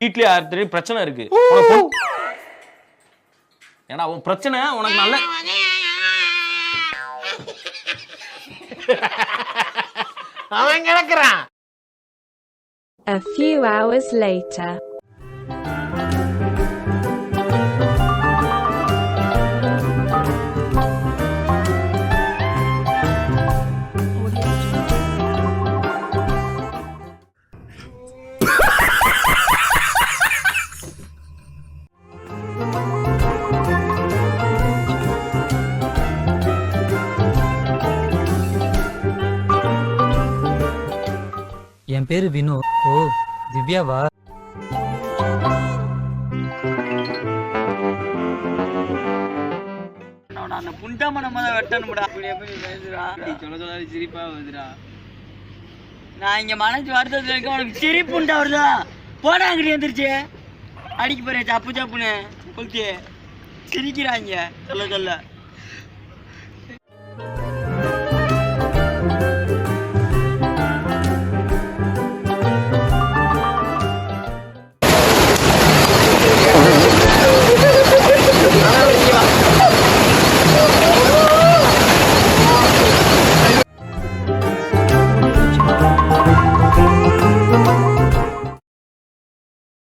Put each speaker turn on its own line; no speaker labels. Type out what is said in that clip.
வீட்லயே ஆர்த்தரி பிரச்சனை இருக்கு. ஏன்னா உன் பிரச்சனை உனக்கு நல்ல
அவன் கிடக்குறான்.
A few hours later.
என் பேரு வினு. ஓ திவ்யாவா?
அந்த புண்டாம நம்ம தான் வெட்டணும்டா. அப்படியே போய் பேசுறா. சொல்ல சொல்ல சிரிப்பா வருதுடா. நான் இங்க மனசு வருத்தத்துல இருக்க, உனக்கு சிரிப்புண்டா வருதா? போடா அங்கிட்டு வந்துருச்சு. அடிக்க போறேன் சப்பு சப்புன்னு கொளுத்தி சிரிக்கிறாங்க சொல்ல சொல்ல.